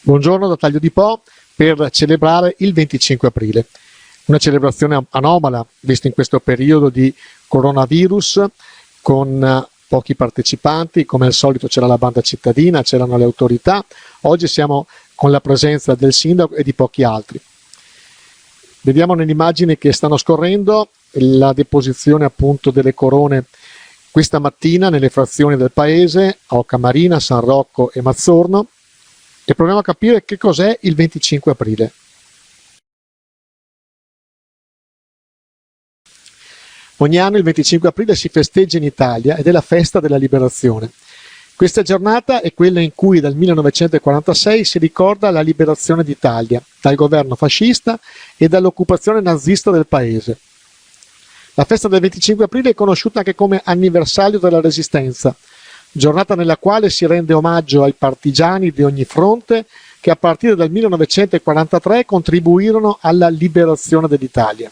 Buongiorno da Taglio di Po per celebrare il 25 aprile. Una celebrazione anomala, visto in questo periodo di coronavirus, con pochi partecipanti. Come al solito c'era la banda cittadina, c'erano le autorità. Oggi siamo con la presenza del sindaco e di pochi altri. Vediamo nelle immagini che stanno scorrendo la deposizione appunto delle corone questa mattina nelle frazioni del paese, a Occamarina, San Rocco e Mazzorno, e proviamo a capire che cos'è il 25 aprile. Ogni anno il 25 aprile si festeggia in Italia ed è la festa della liberazione. Questa giornata è quella in cui dal 1946 si ricorda la liberazione d'Italia dal governo fascista e dall'occupazione nazista del paese. La festa del 25 aprile è conosciuta anche come anniversario della Resistenza, giornata nella quale si rende omaggio ai partigiani di ogni fronte che a partire dal 1943 contribuirono alla liberazione dell'Italia.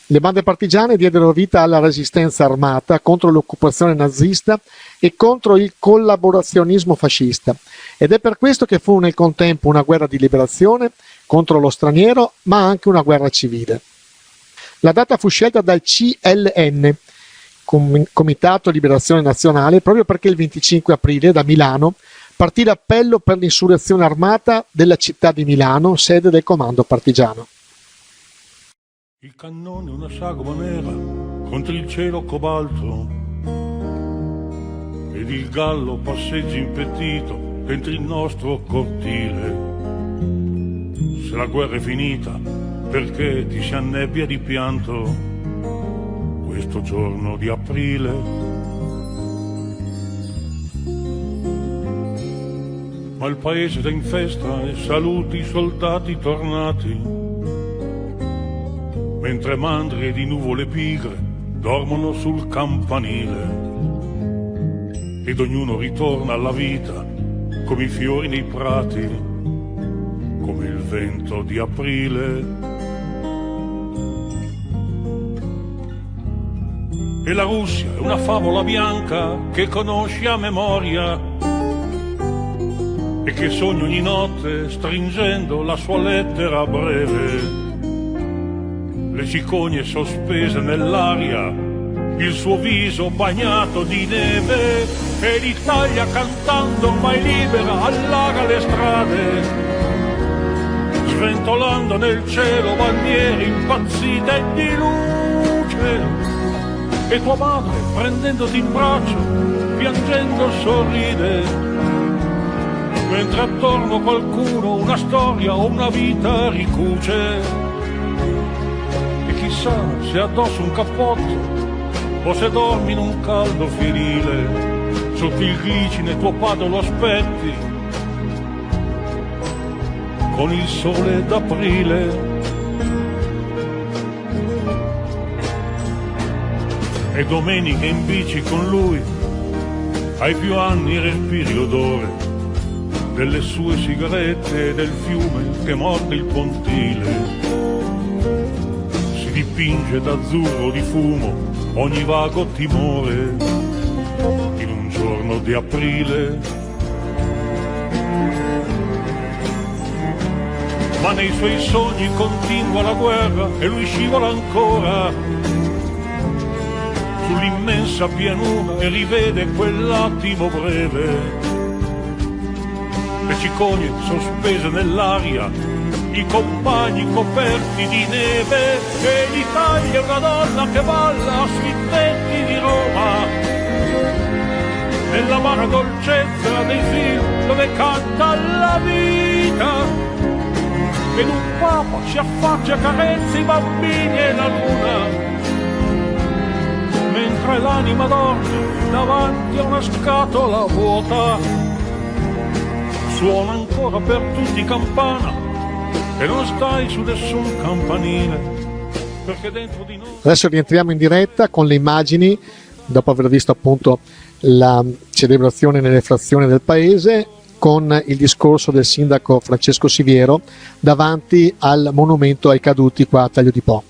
Le bande partigiane diedero vita alla resistenza armata contro l'occupazione nazista e contro il collaborazionismo fascista, ed è per questo che fu nel contempo una guerra di liberazione contro lo straniero, ma anche una guerra civile. La data fu scelta dal CLN, Comitato Liberazione Nazionale, proprio perché il 25 aprile da Milano partì l'appello per l'insurrezione armata della città di Milano, sede del comando partigiano. Il cannone è una sagoma nera contro il cielo cobalto ed il gallo passeggia impettito dentro il nostro cortile. Se la guerra è finita, perché ti si annebbia di pianto questo giorno di aprile? Ma il paese è in festa e saluti i soldati tornati, mentre mandrie di nuvole pigre dormono sul campanile ed ognuno ritorna alla vita come i fiori nei prati, come il vento di aprile. E la Russia è una favola bianca che conosci a memoria e che sogno ogni notte stringendo la sua lettera breve. Le cicogne sospese nell'aria, il suo viso bagnato di neve, e l'Italia cantando ormai libera allaga le strade, sventolando nel cielo bandiere impazzite di luce. E tua madre, prendendoti in braccio, piangendo sorride, mentre attorno qualcuno una storia o una vita ricuce. E chissà se addosso un cappotto o se dormi in un caldo fienile, sotto il glicine tuo padre lo aspetti con il sole d'aprile. E domenica in bici con lui, ai più anni respiri l'odore delle sue sigarette e del fiume che morde il pontile. Si dipinge d'azzurro di fumo ogni vago timore in un giorno di aprile. Ma nei suoi sogni continua la guerra e lui scivola ancora sull'immensa pianura e rivede quell'attimo breve. Le cicogne sospese nell'aria, i compagni coperti di neve, e l'Italia è una donna che balla sui tetti di Roma, nell'amara dolcezza dei film dove canta la vita, ed un papa si affaccia, carezza i bambini e la luna, mentre l'anima dorme davanti a una scatola vuota. Suona ancora per tutti campana e non stai su nessun campanile, perché dentro di noi... Adesso rientriamo in diretta con le immagini, dopo aver visto appunto la celebrazione nelle frazioni del paese, con il discorso del sindaco Francesco Siviero davanti al monumento ai caduti qua a Taglio di Po.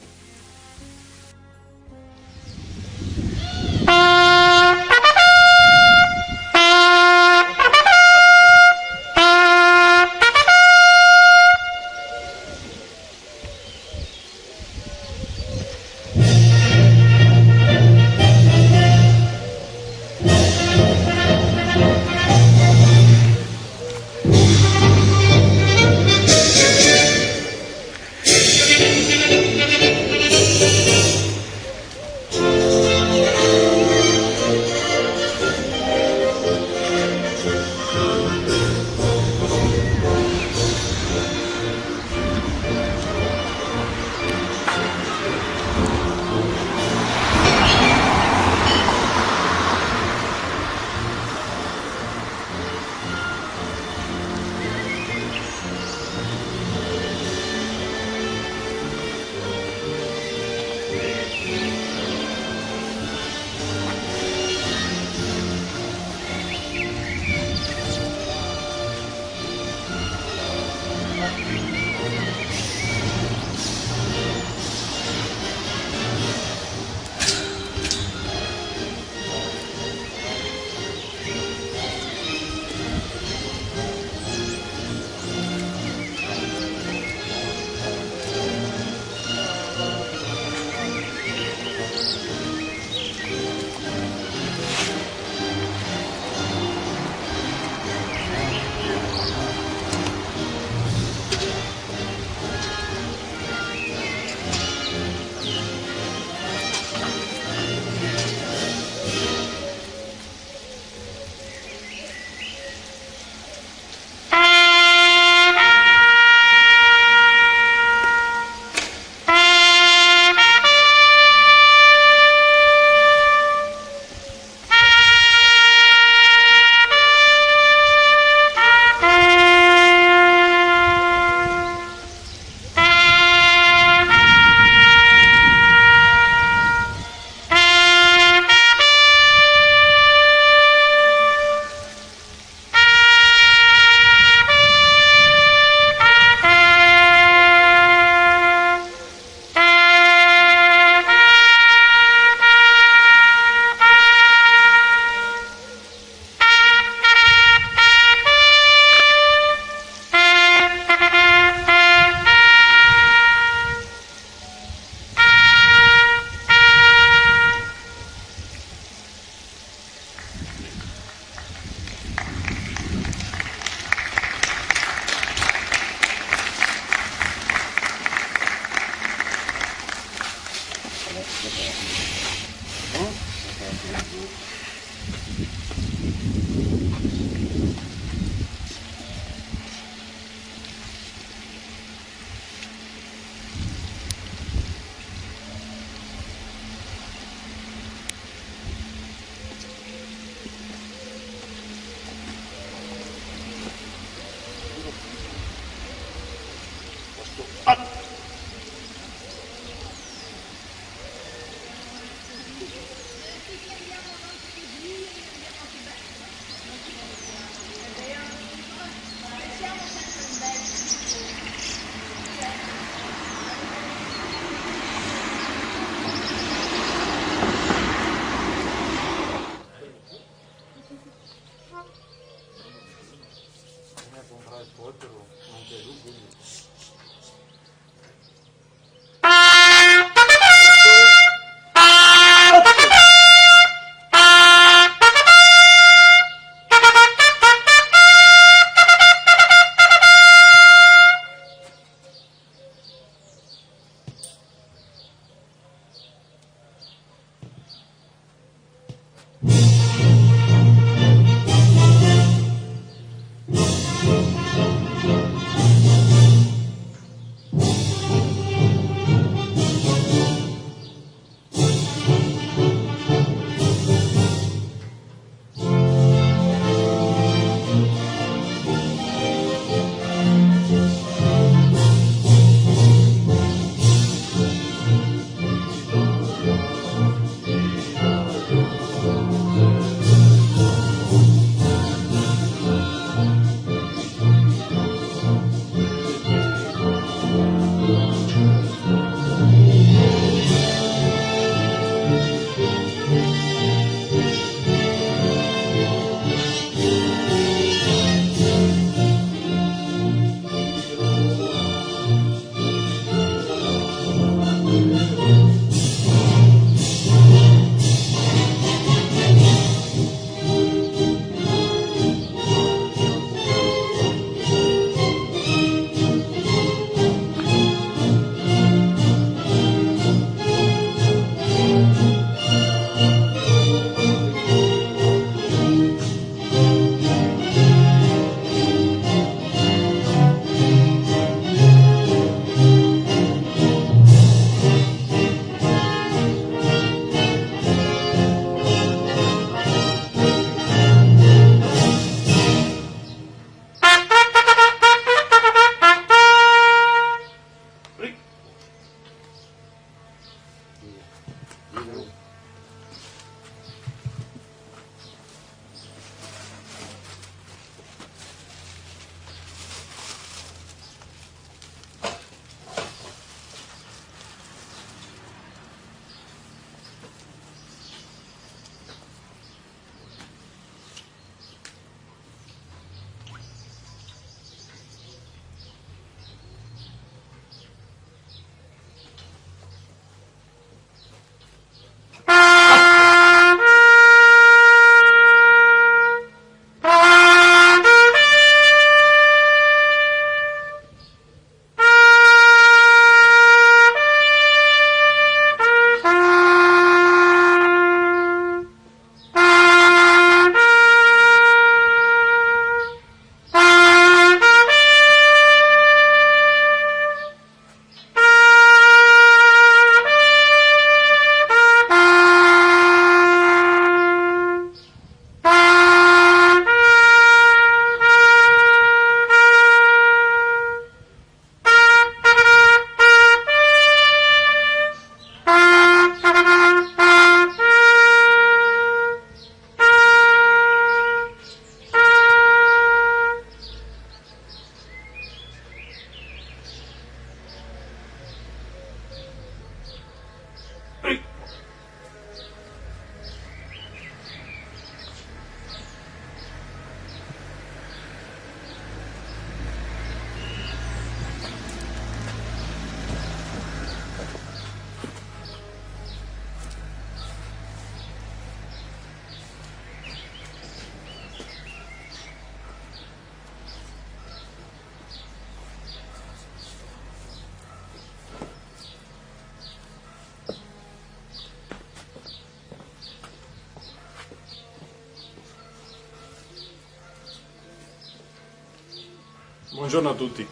Buongiorno a tutti,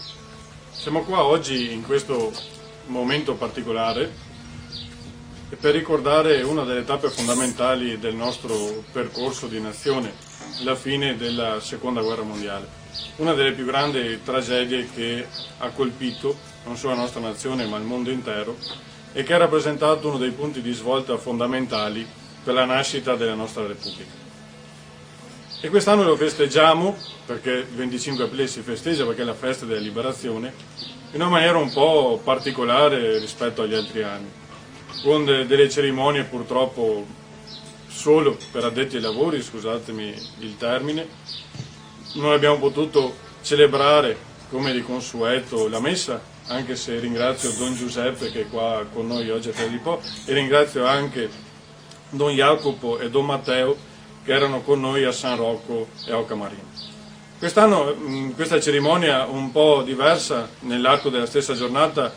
siamo qua oggi in questo momento particolare per ricordare una delle tappe fondamentali del nostro percorso di nazione, la fine della Seconda Guerra Mondiale, una delle più grandi tragedie che ha colpito non solo la nostra nazione ma il mondo intero, e che ha rappresentato uno dei punti di svolta fondamentali per la nascita della nostra Repubblica. E quest'anno lo festeggiamo, perché il 25 aprile si festeggia perché è la festa della liberazione, in una maniera un po' particolare rispetto agli altri anni, con delle cerimonie purtroppo solo per addetti ai lavori, scusatemi il termine. Non abbiamo potuto celebrare come di consueto la messa, anche se ringrazio Don Giuseppe che è qua con noi oggi a Terra di Po, e ringrazio anche Don Jacopo e Don Matteo che erano con noi a San Rocco e a Occamarino. Quest'anno questa cerimonia un po' diversa, nell'arco della stessa giornata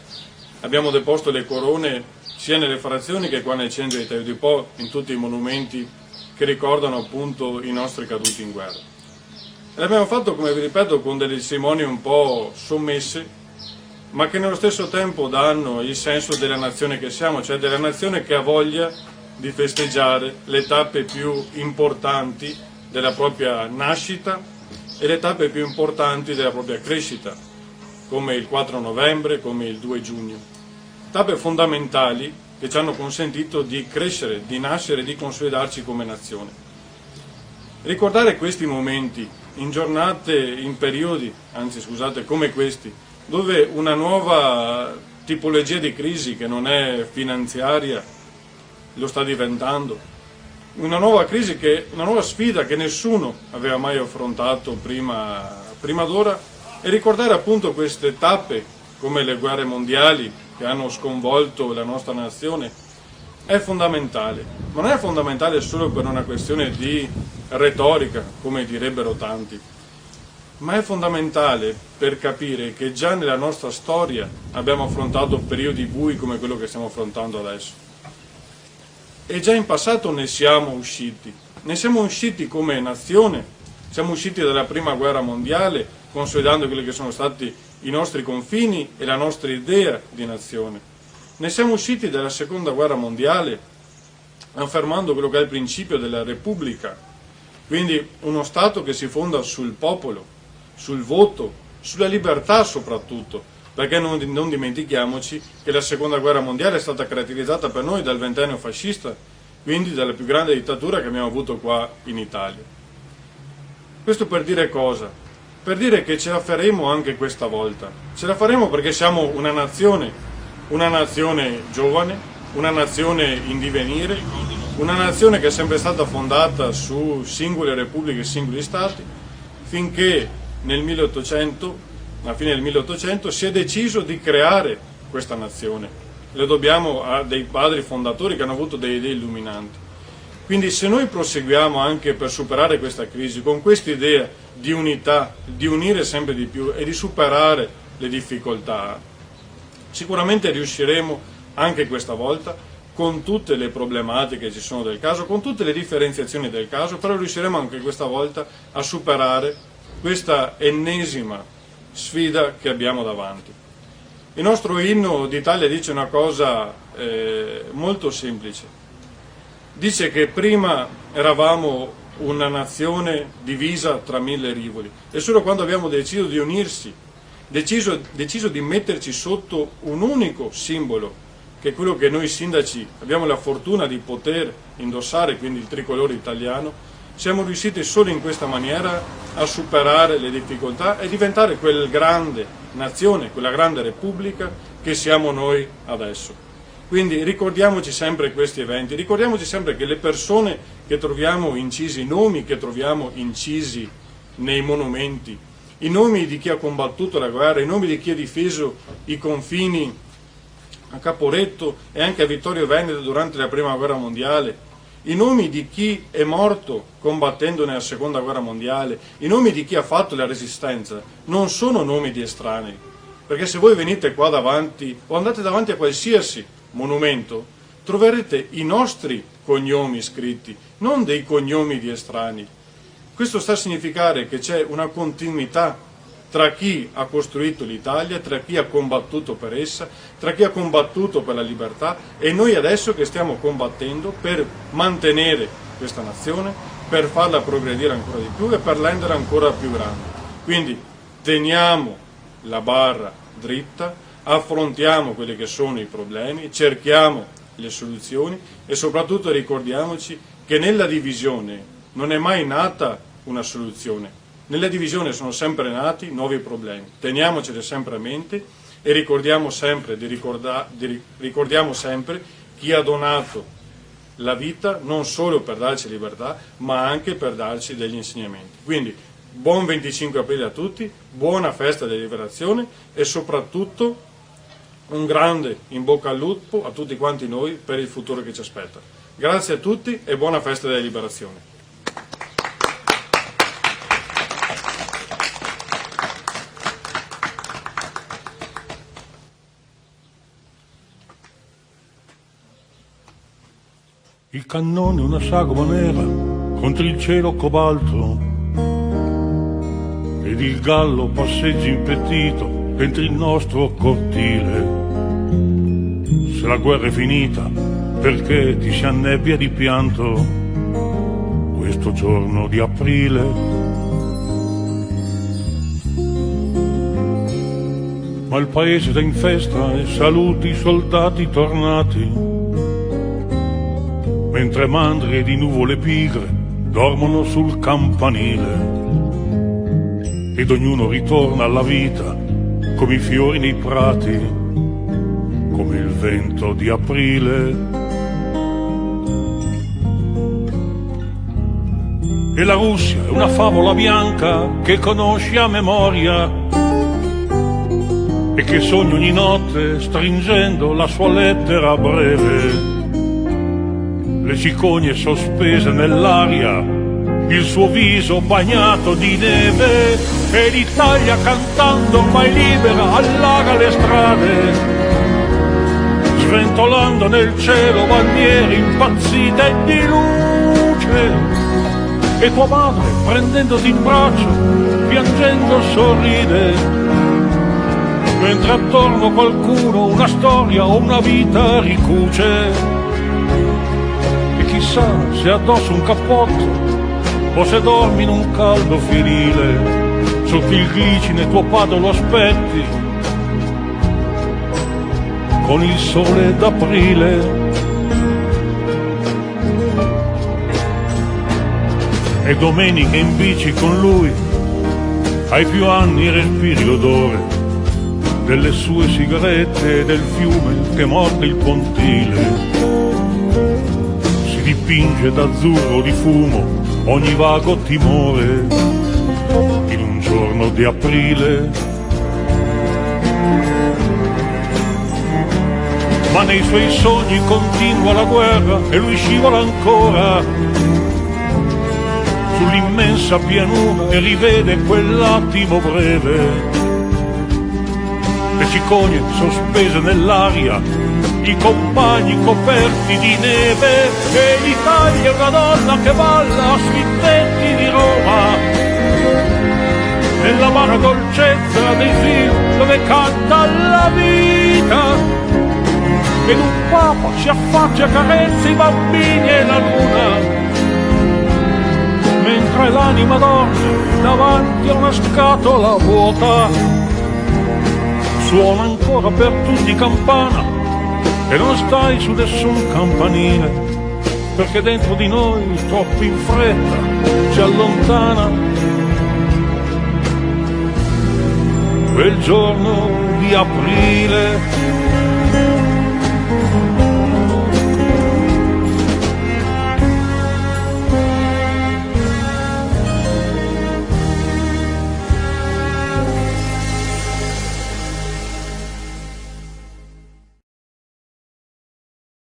abbiamo deposto le corone sia nelle frazioni che qua nel centro di Terra di Po, in tutti i monumenti che ricordano appunto i nostri caduti in guerra. E l'abbiamo fatto, come vi ripeto, con delle cerimonie un po' sommesse, ma che nello stesso tempo danno il senso della nazione che siamo, cioè della nazione che ha voglia di festeggiare le tappe più importanti della propria nascita e le tappe più importanti della propria crescita, come il 4 novembre, come il 2 giugno. Tappe fondamentali che ci hanno consentito di crescere, di nascere, di consolidarci come nazione. Ricordare questi momenti in giornate, in periodi, come questi, dove una nuova tipologia di crisi che non è finanziaria lo sta diventando, una nuova crisi, una nuova sfida che nessuno aveva mai affrontato prima d'ora, e ricordare appunto queste tappe come le guerre mondiali che hanno sconvolto la nostra nazione è fondamentale, ma non è fondamentale solo per una questione di retorica, come direbbero tanti, ma è fondamentale per capire che già nella nostra storia abbiamo affrontato periodi bui come quello che stiamo affrontando adesso. E già in passato ne siamo usciti come nazione, siamo usciti dalla prima guerra mondiale, consolidando quelli che sono stati i nostri confini e la nostra idea di nazione. Ne siamo usciti dalla seconda guerra mondiale, affermando quello che è il principio della Repubblica, quindi uno Stato che si fonda sul popolo, sul voto, sulla libertà soprattutto, perché non dimentichiamoci che la seconda guerra mondiale è stata caratterizzata per noi dal ventennio fascista, quindi dalla più grande dittatura che abbiamo avuto qua in Italia. Questo per dire cosa? Per dire che ce la faremo anche questa volta. Ce la faremo perché siamo una nazione giovane, una nazione in divenire, una nazione che è sempre stata fondata su singole repubbliche e singoli stati, finché alla fine del 1800, si è deciso di creare questa nazione. Lo dobbiamo a dei padri fondatori che hanno avuto delle idee illuminanti. Quindi se noi proseguiamo anche per superare questa crisi con questa idea di unità, di unire sempre di più e di superare le difficoltà, sicuramente riusciremo anche questa volta, con tutte le problematiche che ci sono del caso, con tutte le differenziazioni del caso, però riusciremo anche questa volta a superare questa ennesima sfida che abbiamo davanti. Il nostro inno d'Italia dice una cosa molto semplice. Dice che prima eravamo una nazione divisa tra 1000 rivoli e solo quando abbiamo deciso di unirsi, deciso di metterci sotto un unico simbolo, che è quello che noi sindaci abbiamo la fortuna di poter indossare, quindi il tricolore italiano, siamo riusciti solo in questa maniera a superare le difficoltà e diventare quella grande nazione, quella grande repubblica che siamo noi adesso. Quindi ricordiamoci sempre questi eventi, ricordiamoci sempre che le persone che troviamo incisi, i nomi che troviamo incisi nei monumenti, i nomi di chi ha combattuto la guerra, i nomi di chi ha difeso i confini a Caporetto e anche a Vittorio Veneto durante la prima guerra mondiale, i nomi di chi è morto combattendo nella seconda guerra mondiale, i nomi di chi ha fatto la resistenza, non sono nomi di estranei, perché se voi venite qua davanti o andate davanti a qualsiasi monumento, troverete i nostri cognomi scritti, non dei cognomi di estranei. Questo sta a significare che c'è una continuità tra chi ha costruito l'Italia, tra chi ha combattuto per essa, tra chi ha combattuto per la libertà e noi adesso che stiamo combattendo per mantenere questa nazione, per farla progredire ancora di più e per renderla ancora più grande. Quindi teniamo la barra dritta, affrontiamo quelli che sono i problemi, cerchiamo le soluzioni e soprattutto ricordiamoci che nella divisione non è mai nata una soluzione. Nella divisione sono sempre nati nuovi problemi. Teniamoceli sempre a mente e ricordiamo sempre chi ha donato la vita non solo per darci libertà, ma anche per darci degli insegnamenti. Quindi buon 25 aprile a tutti, buona festa della liberazione e soprattutto un grande in bocca al lupo a tutti quanti noi per il futuro che ci aspetta. Grazie a tutti e buona festa della liberazione. Il cannone una sagoma nera contro il cielo cobalto ed il gallo passeggia impettito dentro il nostro cortile. Se la guerra è finita, perché ti si annebbia di pianto questo giorno di aprile? Ma il paese da in festa e saluti i soldati tornati, mentre mandrie di nuvole pigre dormono sul campanile ed ognuno ritorna alla vita come i fiori nei prati, come il vento di aprile. E la Russia è una favola bianca che conosci a memoria e che sogni ogni notte stringendo la sua lettera breve. Le cicogne sospese nell'aria, il suo viso bagnato di neve, e l'Italia cantando ormai libera allaga le strade, sventolando nel cielo bandiere impazzite di luce, e tua madre prendendoti in braccio, piangendo sorride, mentre attorno qualcuno una storia o una vita ricuce. Chissà se addosso un cappotto o se dormi in un caldo fienile, sotto il glicine tuo padre lo aspetti con il sole d'aprile. E domenica in bici con lui ai più anni respiri l'odore delle sue sigarette e del fiume che morde il pontile. Dipinge d'azzurro di fumo ogni vago timore in un giorno di aprile. Ma nei suoi sogni continua la guerra e lui scivola ancora sull'immensa pianura e rivede quell'attimo breve. Le cicogne sospese nell'aria, i compagni coperti di neve, e l'Italia è una donna che balla sui tetti di Roma, nella vana dolcezza dei film dove canta la vita, ed un papa si affaccia e carezza i bambini e la luna, mentre l'anima dorme davanti a una scatola vuota. Suona ancora per tutti campana e non stai su nessun campanile, perché dentro di noi troppo in fretta si allontana quel giorno di aprile.